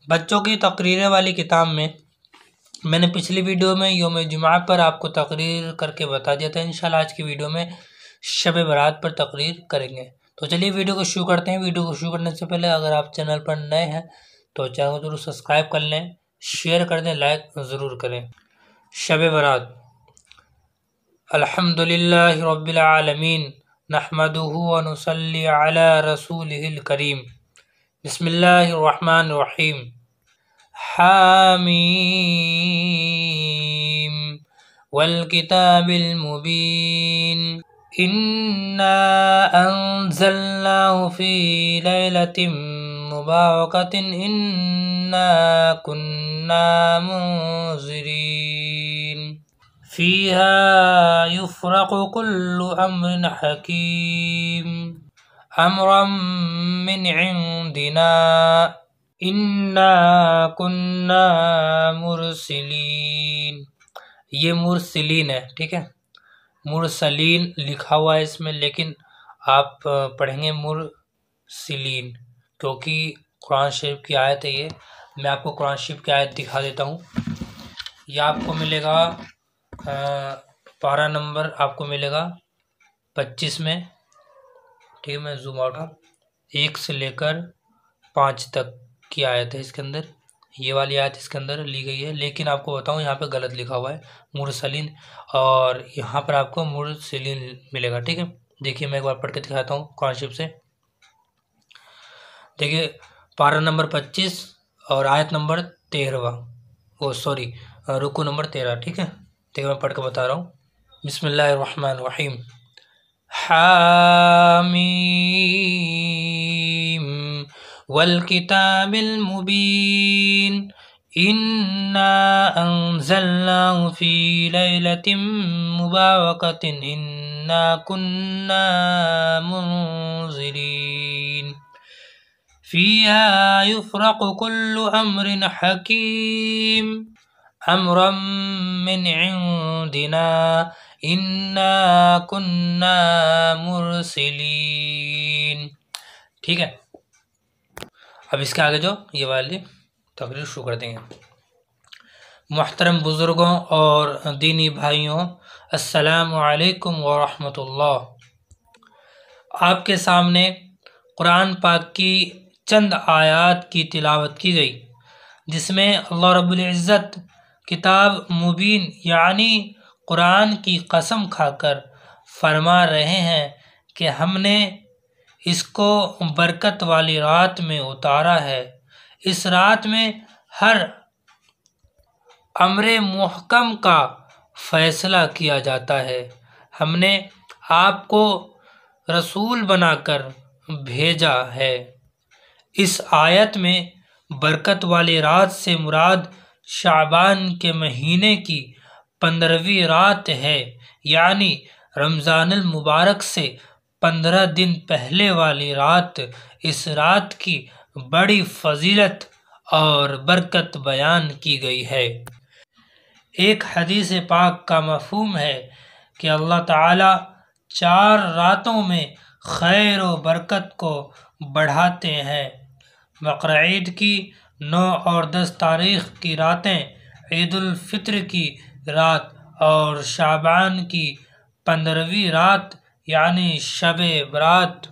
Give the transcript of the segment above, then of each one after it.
بچوں کی تقریریں والی کتاب میں میں نے پچھلی ویڈیو میں یوم جمعہ پر آپ کو تقریر کر کے بتا دیا تھا۔ انشاءاللہ آج کی ویڈیو میں شب برات پر تقریر کریں گے۔ تو چلیے ویڈیو کو شروع کرتے ہیں۔ ویڈیو کو شروع کرنے سے پہلے اگر آپ چینل پر نئے ہیں تو چینل کو ضرور سبسکرائب کر لیں، شیئر کر دیں، لائک ضرور کریں۔ شب برات۔ الحمدللہ رب العالمین نحمدہ ونصلی علی رسولہ الکریم۔ بسم اللہ الرحمن الرحیم۔ حامیم والکتاب المبین انا انزلناه فی لیلۃ مبارکۃ انا کنا منذرین فیہا یفرق کل امر حکیم امرا من عندنا انا کنا مرسلین۔ یہ مرسلین ہے، ٹھیک ہے، مرسلین لکھا ہوا ہے اس میں، لیکن آپ پڑھیں گے مرسلین کیونکہ قرآن شریف کی آیت ہے یہ۔ میں آپ کو قرآن شریف کی آیت دکھا دیتا ہوں۔ یہ آپ کو ملے گا پارہ نمبر آپ کو ملے گا 25 میں، ٹھیک ہے، میں زوم آؤٹ 1 سے لے کر 5 تک کی آیت ہے اس کے اندر۔ یہ والی آیت اس کے اندر لی گئی ہے، لیکن آپ کو بتاؤں یہاں پہ غلط لکھا ہوا ہے مرسلین، اور یہاں پر آپ کو مرسلین ملے گا، ٹھیک ہے۔ دیکھیے میں ایک بار پڑھ کے دکھاتا ہوں قرآن شریف سے۔ دیکھیے پارہ نمبر 25 اور آیت نمبر 13 رکو نمبر 13، ٹھیک ہے۔ دیکھیے میں پڑھ کے بتا رہا ہوں۔ بسم اللہ الرحمن الرحیم۔ حامیم والکتاب المبین انا انزلناه فی لیلۃ مبارکۃ انا کنا منذرین فیہا یفرق کل امر حکیم امرا من عندنا انا کنا مرسلین، ٹھیک ہے۔ اب اس کے آگے جو یہ والی تقریر شروع کر دیں گے۔ محترم بزرگوں اور دینی بھائیوں، السلام علیکم ورحمۃ اللہ۔ آپ کے سامنے قرآن پاک کی چند آیات کی تلاوت کی گئی، جس میں اللہ رب العزت کتاب مبین یعنی قرآن کی قسم کھا کر فرما رہے ہیں کہ ہم نے اس کو برکت والی رات میں اتارا ہے۔ اس رات میں ہر امر محکم کا فیصلہ کیا جاتا ہے۔ ہم نے آپ کو رسول بنا کر بھیجا ہے۔ اس آیت میں برکت والی رات سے مراد شعبان کے مہینے کی 15ویں رات ہے، یعنی رمضان المبارک سے 15 دن پہلے والی رات۔ اس رات کی بڑی فضیلت اور برکت بیان کی گئی ہے۔ ایک حدیث پاک کا مفہوم ہے کہ اللہ تعالی 4 راتوں میں خیر و برکت کو بڑھاتے ہیں۔ بقرہ عید کی 9 اور 10 تاریخ کی راتیں، عید الفطر کی رات اور شعبان کی 15ویں رات یعنی شب برات۔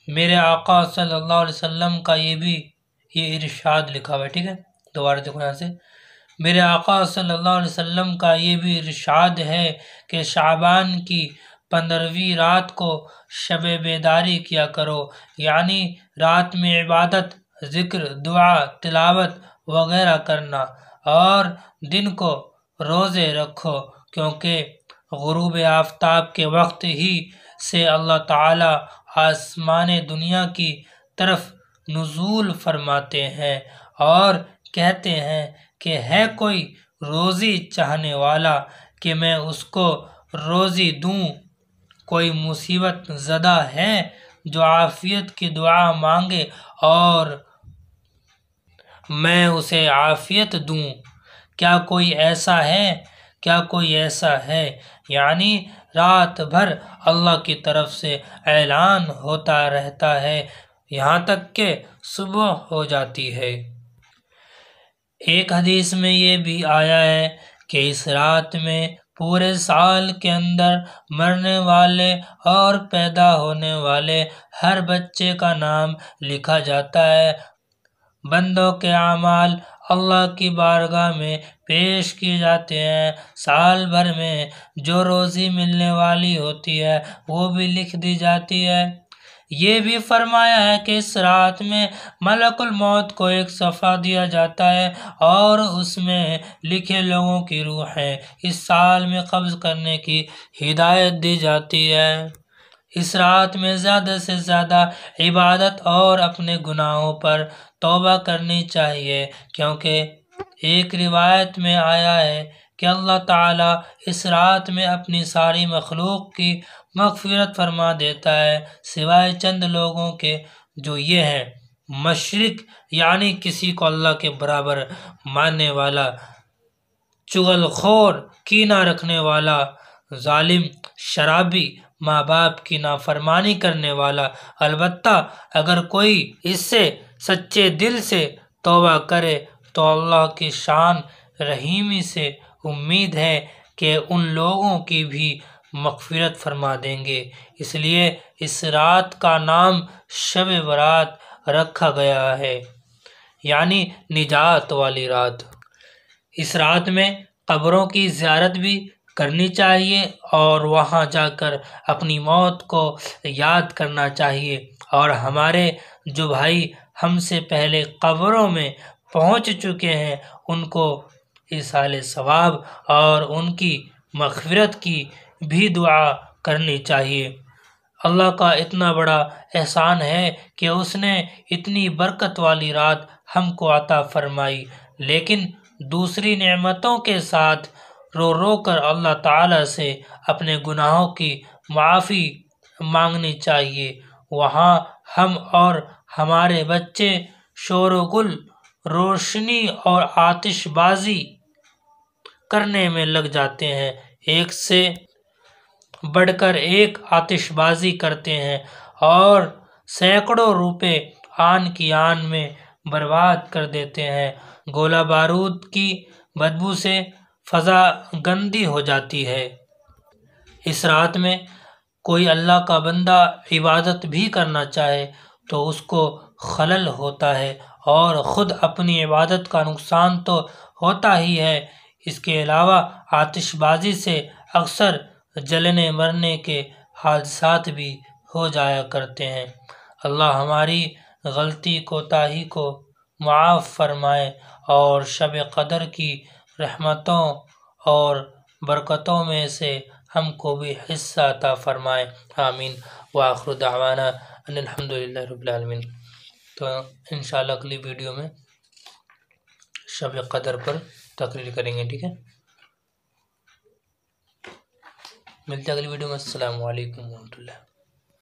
میرے آقا صلی اللہ علیہ وسلم کا یہ ارشاد لکھا ہوا ہے، ٹھیک ہے، دوبارہ دیکھو یہاں سے۔ میرے آقا صلی اللہ علیہ وسلم کا یہ بھی ارشاد ہے کہ شعبان کی 15ویں رات کو شب بیداری کیا کرو، یعنی رات میں عبادت، ذکر، دعا، تلاوت وغیرہ کرنا، اور دن کو روزے رکھو، کیونکہ غروب آفتاب کے وقت ہی سے اللہ تعالی آسمان دنیا کی طرف نزول فرماتے ہیں اور کہتے ہیں کہ ہے کوئی روزی چاہنے والا کہ میں اس کو روزی دوں؟ کوئی مصیبت زدہ ہے جو عافیت کی دعا مانگے اور میں اسے عافیت دوں؟ کیا کوئی ایسا ہے؟ یعنی رات بھر اللہ کی طرف سے اعلان ہوتا رہتا ہے یہاں تک کہ صبح ہو جاتی ہے۔ ایک حدیث میں یہ بھی آیا ہے کہ اس رات میں پورے سال کے اندر مرنے والے اور پیدا ہونے والے ہر بچے کا نام لکھا جاتا ہے۔ بندوں کے اعمال اللہ کی بارگاہ میں پیش کیے جاتے ہیں۔ سال بھر میں جو روزی ملنے والی ہوتی ہے وہ بھی لکھ دی جاتی ہے۔ یہ بھی فرمایا ہے کہ اس رات میں ملک الموت کو ایک صفحہ دیا جاتا ہے اور اس میں لکھے لوگوں کی روحیں اس سال میں قبض کرنے کی ہدایت دی جاتی ہے۔ اس رات میں زیادہ سے زیادہ عبادت اور اپنے گناہوں پر توبہ کرنی چاہیے، کیونکہ ایک روایت میں آیا ہے کہ اللہ تعالیٰ اس رات میں اپنی ساری مخلوق کی مغفرت فرما دیتا ہے، سوائے چند لوگوں کے، جو یہ ہیں: مشرک یعنی کسی کو اللہ کے برابر ماننے والا، چغل خور، کینہ رکھنے والا، ظالم، شرابی، ماں باپ کی نافرمانی کرنے والا۔ البتہ اگر کوئی اس سے سچے دل سے توبہ کرے تو اللہ کی شان رحیمی سے امید ہے کہ ان لوگوں کی بھی مغفرت فرما دیں گے۔ اس لیے اس رات کا نام شب برات رکھا گیا ہے، یعنی نجات والی رات۔ اس رات میں قبروں کی زیارت بھی کرنی چاہیے اور وہاں جا کر اپنی موت کو یاد کرنا چاہیے، اور ہمارے جو بھائی ہم سے پہلے قبروں میں پہنچ چکے ہیں ان کو ایصال ثواب اور ان کی مغفرت کی بھی دعا کرنی چاہیے۔ اللہ کا اتنا بڑا احسان ہے کہ اس نے اتنی برکت والی رات ہم کو عطا فرمائی، لیکن دوسری نعمتوں کے ساتھ رو رو کر اللہ تعالیٰ سے اپنے گناہوں کی معافی مانگنی چاہیے۔ وہاں ہم اور ہمارے بچے شور و گل، روشنی اور آتش بازی کرنے میں لگ جاتے ہیں، ایک سے بڑھ کر ایک آتش بازی کرتے ہیں اور سینکڑوں روپے آن کی آن میں برباد کر دیتے ہیں۔ گولہ بارود کی بدبو سے فضا گندی ہو جاتی ہے۔ اس رات میں کوئی اللہ کا بندہ عبادت بھی کرنا چاہے تو اس کو خلل ہوتا ہے اور خود اپنی عبادت کا نقصان تو ہوتا ہی ہے، اس کے علاوہ آتش بازی سے اکثر جلنے مرنے کے حادثات بھی ہو جایا کرتے ہیں۔ اللہ ہماری غلطی کوتاہی کو معاف فرمائے اور شب قدر کی رحمتوں اور برکتوں میں سے ہم کو بھی حصہ عطا فرمائے، آمین۔ وآخر دعوانا ان الحمدللہ رب العالمین۔ تو انشاءاللہ اگلی ویڈیو میں شب قدر پر تقریر کریں گے، ٹھیک ہے؟ ملتے ہیں اگلی ویڈیو میں۔ السلام علیکم ورحمۃ اللہ۔